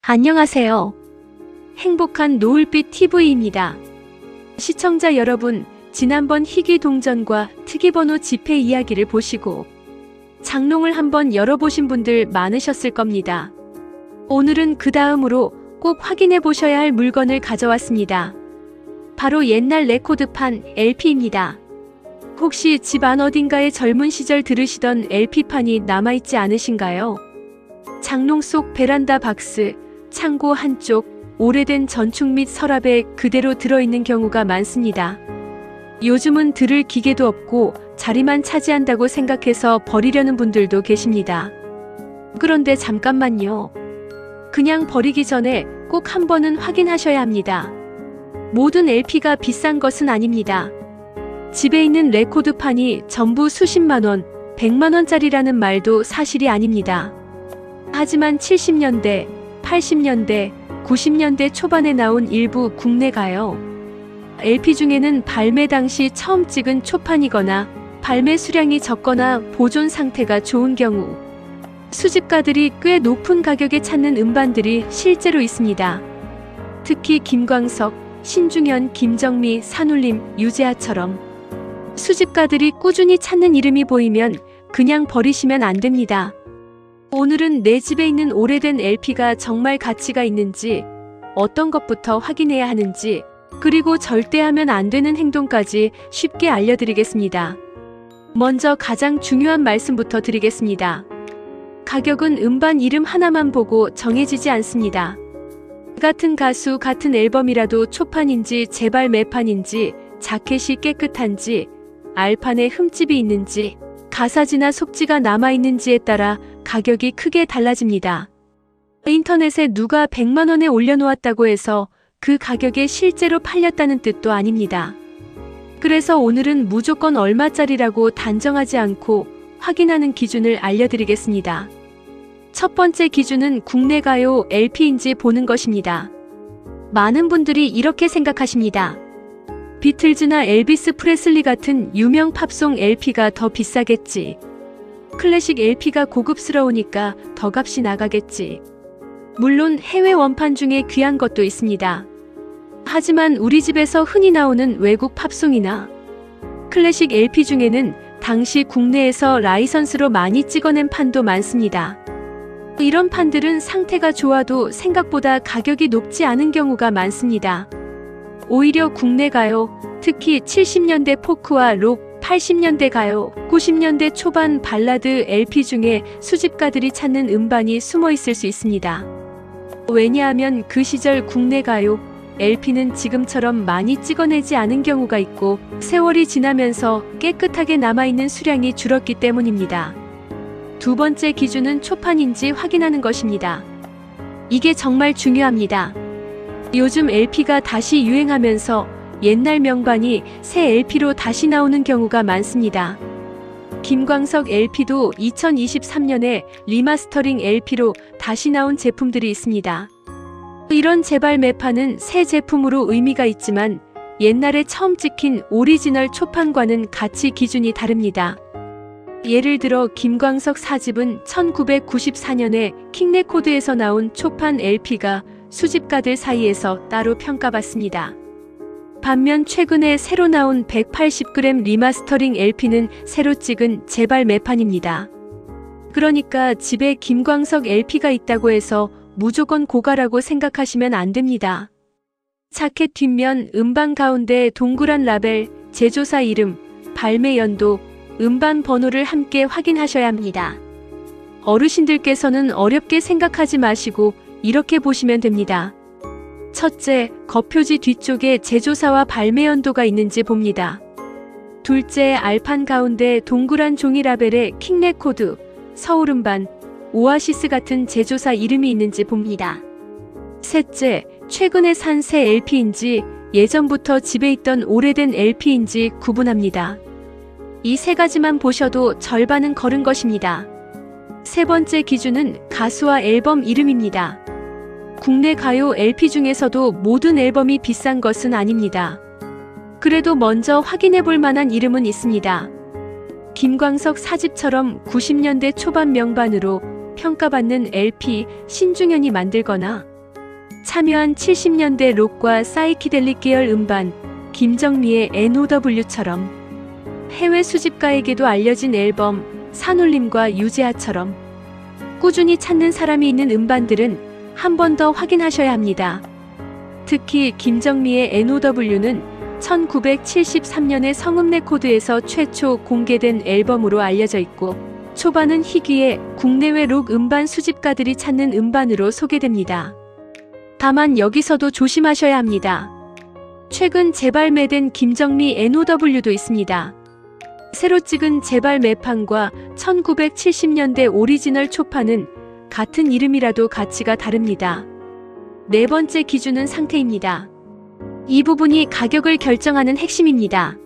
안녕하세요. 행복한 노을빛 TV입니다. 시청자 여러분, 지난번 희귀동전과 특이번호 지폐 이야기를 보시고 장롱을 한번 열어보신 분들 많으셨을 겁니다. 오늘은 그 다음으로 꼭 확인해 보셔야 할 물건을 가져왔습니다. 바로 옛날 레코드판 LP입니다. 혹시 집안 어딘가에 젊은 시절 들으시던 LP판이 남아있지 않으신가요? 장롱 속 베란다 박스, 창고 한쪽, 오래된 전축 및 서랍에 그대로 들어있는 경우가 많습니다. 요즘은 들을 기계도 없고 자리만 차지한다고 생각해서 버리려는 분들도 계십니다. 그런데 잠깐만요. 그냥 버리기 전에 꼭 한 번은 확인하셔야 합니다. 모든 LP가 비싼 것은 아닙니다. 집에 있는 레코드판이 전부 수십만 원, 100만 원짜리라는 말도 사실이 아닙니다. 하지만 70년대, 80년대, 90년대 초반에 나온 일부 국내 가요 LP 중에는 발매 당시 처음 찍은 초판이거나 발매 수량이 적거나 보존 상태가 좋은 경우 수집가들이 꽤 높은 가격에 찾는 음반들이 실제로 있습니다. 특히 김광석, 신중현, 김정미, 산울림, 유재하처럼 수집가들이 꾸준히 찾는 이름이 보이면 그냥 버리시면 안 됩니다. 오늘은 내 집에 있는 오래된 LP가 정말 가치가 있는지, 어떤 것부터 확인해야 하는지, 그리고 절대 하면 안 되는 행동까지 쉽게 알려드리겠습니다. 먼저 가장 중요한 말씀부터 드리겠습니다. 가격은 음반 이름 하나만 보고 정해지지 않습니다. 같은 가수, 같은 앨범이라도 초판인지 재발매판인지, 자켓이 깨끗한지, 알판에 흠집이 있는지, 가사지나 속지가 남아있는지에 따라 가격이 크게 달라집니다. 인터넷에 누가 100만 원에 올려놓았다고 해서 그 가격에 실제로 팔렸다는 뜻도 아닙니다. 그래서 오늘은 무조건 얼마짜리라고 단정하지 않고 확인하는 기준을 알려드리겠습니다. 첫 번째 기준은 국내 가요 LP인지 보는 것입니다. 많은 분들이 이렇게 생각하십니다. 비틀즈나 엘비스 프레슬리 같은 유명 팝송 LP가 더 비싸겠지. 클래식 LP가 고급스러우니까 더 값이 나가겠지. 물론 해외 원판 중에 귀한 것도 있습니다. 하지만 우리 집에서 흔히 나오는 외국 팝송이나 클래식 LP 중에는 당시 국내에서 라이선스로 많이 찍어낸 판도 많습니다. 이런 판들은 상태가 좋아도 생각보다 가격이 높지 않은 경우가 많습니다. 오히려 국내 가요, 특히 70년대 포크와 록, 80년대 가요, 90년대 초반 발라드 LP 중에 수집가들이 찾는 음반이 숨어 있을 수 있습니다. 왜냐하면 그 시절 국내 가요, LP는 지금처럼 많이 찍어내지 않은 경우가 있고 세월이 지나면서 깨끗하게 남아있는 수량이 줄었기 때문입니다. 두 번째 기준은 초판인지 확인하는 것입니다. 이게 정말 중요합니다. 요즘 LP가 다시 유행하면서 옛날 명반이 새 LP로 다시 나오는 경우가 많습니다. 김광석 LP도 2023년에 리마스터링 LP로 다시 나온 제품들이 있습니다. 이런 재발매판은 새 제품으로 의미가 있지만 옛날에 처음 찍힌 오리지널 초판과는 가치 기준이 다릅니다. 예를 들어 김광석 4집은 1994년에 킹레코드에서 나온 초판 LP가 수집가들 사이에서 따로 평가받습니다. 반면 최근에 새로 나온 180g 리마스터링 LP는 새로 찍은 재발매판입니다. 그러니까 집에 김광석 LP가 있다고 해서 무조건 고가라고 생각하시면 안 됩니다. 자켓 뒷면 음반 가운데 동그란 라벨, 제조사 이름, 발매 연도, 음반 번호를 함께 확인하셔야 합니다. 어르신들께서는 어렵게 생각하지 마시고 이렇게 보시면 됩니다. 첫째, 겉표지 뒤쪽에 제조사와 발매 연도가 있는지 봅니다. 둘째, 알판 가운데 동그란 종이 라벨에 킹레코드, 서울음반, 오아시스 같은 제조사 이름이 있는지 봅니다. 셋째, 최근에 산 새 LP인지 예전부터 집에 있던 오래된 LP인지 구분합니다. 이 세 가지만 보셔도 절반은 걸은 것입니다. 세 번째 기준은 가수와 앨범 이름입니다. 국내 가요 LP 중에서도 모든 앨범이 비싼 것은 아닙니다. 그래도 먼저 확인해 볼 만한 이름은 있습니다. 김광석 4집처럼 90년대 초반 명반으로 평가받는 LP 신중현이 만들거나 참여한 70년대 록과 사이키델릭 계열 음반, 김정미의 NOW처럼 해외 수집가에게도 알려진 앨범, 산울림과 유재하처럼 꾸준히 찾는 사람이 있는 음반들은 한 번 더 확인하셔야 합니다. 특히 김정미의 NOW는 1973년에 성음 레코드에서 최초 공개된 앨범으로 알려져 있고, 초반은 희귀의 국내외 록 음반 수집가들이 찾는 음반으로 소개됩니다. 다만 여기서도 조심하셔야 합니다. 최근 재발매된 김정미 NOW도 있습니다. 새로 찍은 재발매판과 1970년대 오리지널 초판은 같은 이름이라도 가치가 다릅니다. 네 번째 기준은 상태입니다. 이 부분이 가격을 결정하는 핵심입니다.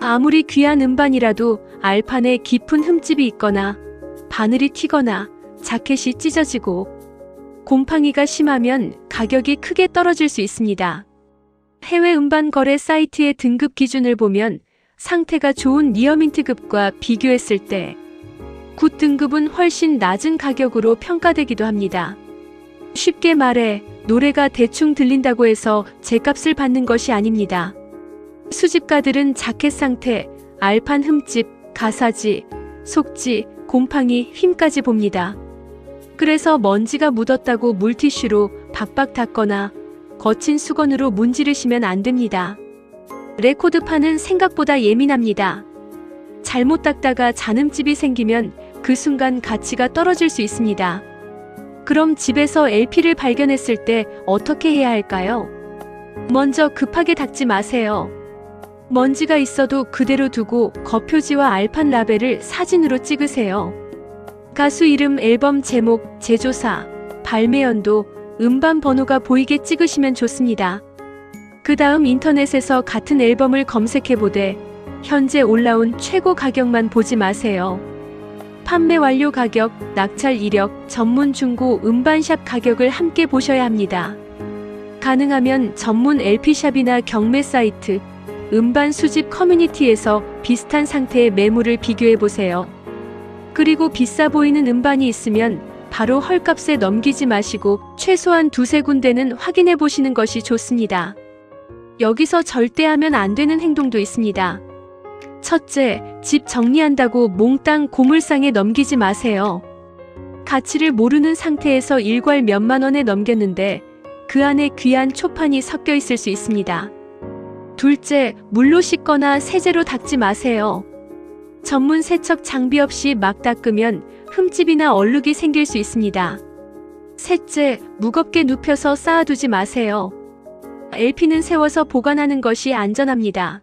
아무리 귀한 음반이라도 알판에 깊은 흠집이 있거나 바늘이 튀거나 자켓이 찢어지고 곰팡이가 심하면 가격이 크게 떨어질 수 있습니다. 해외 음반 거래 사이트의 등급 기준을 보면 상태가 좋은 니어민트급과 비교했을 때 굿 등급은 훨씬 낮은 가격으로 평가되기도 합니다. 쉽게 말해 노래가 대충 들린다고 해서 제값을 받는 것이 아닙니다. 수집가들은 자켓 상태, 알판 흠집, 가사지, 속지, 곰팡이, 휨까지 봅니다. 그래서 먼지가 묻었다고 물티슈로 박박 닦거나 거친 수건으로 문지르시면 안 됩니다. 레코드판은 생각보다 예민합니다. 잘못 닦다가 잔흠집이 생기면 그 순간 가치가 떨어질 수 있습니다. 그럼 집에서 LP를 발견했을 때 어떻게 해야 할까요? 먼저 급하게 닦지 마세요. 먼지가 있어도 그대로 두고 겉표지와 알판 라벨을 사진으로 찍으세요. 가수 이름, 앨범 제목, 제조사, 발매 연도, 음반 번호가 보이게 찍으시면 좋습니다. 그 다음 인터넷에서 같은 앨범을 검색해보되 현재 올라온 최고 가격만 보지 마세요. 판매 완료 가격, 낙찰 이력, 전문 중고 음반샵 가격을 함께 보셔야 합니다. 가능하면 전문 LP샵이나 경매 사이트, 음반 수집 커뮤니티에서 비슷한 상태의 매물을 비교해보세요. 그리고 비싸 보이는 음반이 있으면 바로 헐값에 넘기지 마시고 최소한 두세 군데는 확인해보시는 것이 좋습니다. 여기서 절대 하면 안 되는 행동도 있습니다. 첫째, 집 정리한다고 몽땅 고물상에 넘기지 마세요. 가치를 모르는 상태에서 일괄 몇만 원에 넘겼는데 그 안에 귀한 초판이 섞여 있을 수 있습니다. 둘째, 물로 씻거나 세제로 닦지 마세요. 전문 세척 장비 없이 막 닦으면 흠집이나 얼룩이 생길 수 있습니다. 셋째, 무겁게 눕혀서 쌓아두지 마세요. LP는 세워서 보관하는 것이 안전합니다.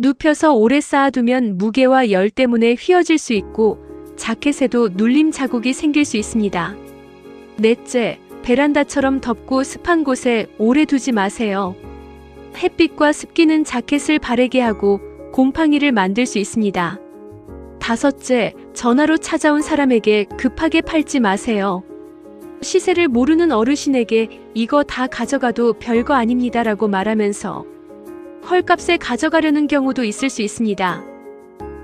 눕혀서 오래 쌓아두면 무게와 열 때문에 휘어질 수 있고 자켓에도 눌림 자국이 생길 수 있습니다. 넷째, 베란다처럼 덥고 습한 곳에 오래 두지 마세요. 햇빛과 습기는 자켓을 바래게 하고 곰팡이를 만들 수 있습니다. 다섯째, 전화로 찾아온 사람에게 급하게 팔지 마세요. 시세를 모르는 어르신에게 이거 다 가져가도 별거 아닙니다라고 말하면서 헐값에 가져가려는 경우도 있을 수 있습니다.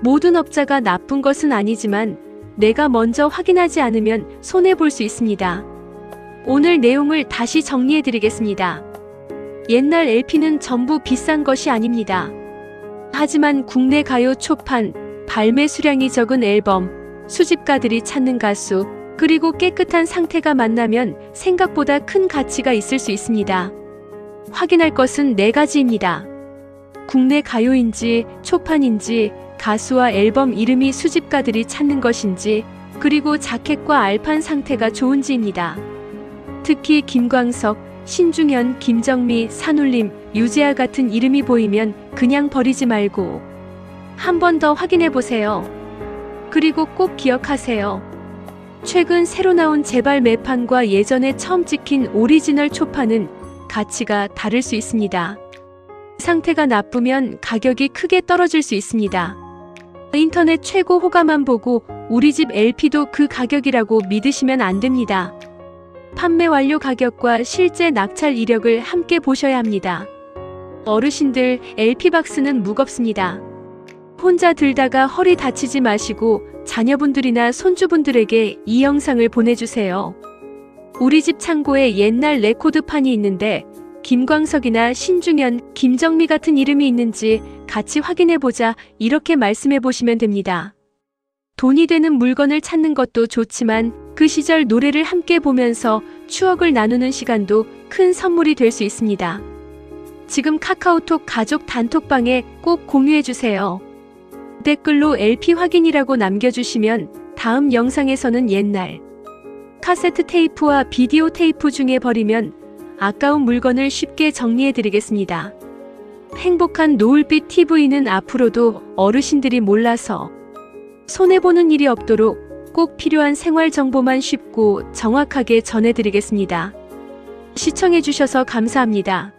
모든 업자가 나쁜 것은 아니지만 내가 먼저 확인하지 않으면 손해볼 수 있습니다. 오늘 내용을 다시 정리해드리겠습니다. 옛날 LP는 전부 비싼 것이 아닙니다. 하지만 국내 가요 초판, 발매 수량이 적은 앨범, 수집가들이 찾는 가수, 그리고 깨끗한 상태가 만나면 생각보다 큰 가치가 있을 수 있습니다. 확인할 것은 네 가지입니다. 국내 가요인지, 초판인지, 가수와 앨범 이름이 수집가들이 찾는 것인지, 그리고 자켓과 알판 상태가 좋은지입니다. 특히 김광석, 신중현, 김정미, 산울림, 유재하 같은 이름이 보이면 그냥 버리지 말고 한 번 더 확인해 보세요. 그리고 꼭 기억하세요. 최근 새로 나온 재발매판과 예전에 처음 찍힌 오리지널 초판은 가치가 다를 수 있습니다. 상태가 나쁘면 가격이 크게 떨어질 수 있습니다. 인터넷 최고 호가만 보고 우리 집 LP도 그 가격이라고 믿으시면 안 됩니다. 판매 완료 가격과 실제 낙찰 이력을 함께 보셔야 합니다. 어르신들, LP 박스는 무겁습니다. 혼자 들다가 허리 다치지 마시고 자녀분들이나 손주분들에게 이 영상을 보내주세요. 우리 집 창고에 옛날 레코드판이 있는데 김광석이나 신중현, 김정미 같은 이름이 있는지 같이 확인해보자, 이렇게 말씀해 보시면 됩니다. 돈이 되는 물건을 찾는 것도 좋지만 그 시절 노래를 함께 보면서 추억을 나누는 시간도 큰 선물이 될 수 있습니다. 지금 카카오톡 가족 단톡방에 꼭 공유해주세요. 댓글로 LP 확인이라고 남겨주시면 다음 영상에서는 옛날 카세트 테이프와 비디오 테이프 중에 버리면 아까운 물건을 쉽게 정리해드리겠습니다. 행복한 노을빛 TV는 앞으로도 어르신들이 몰라서 손해보는 일이 없도록 꼭 필요한 생활 정보만 쉽고 정확하게 전해드리겠습니다. 시청해주셔서 감사합니다.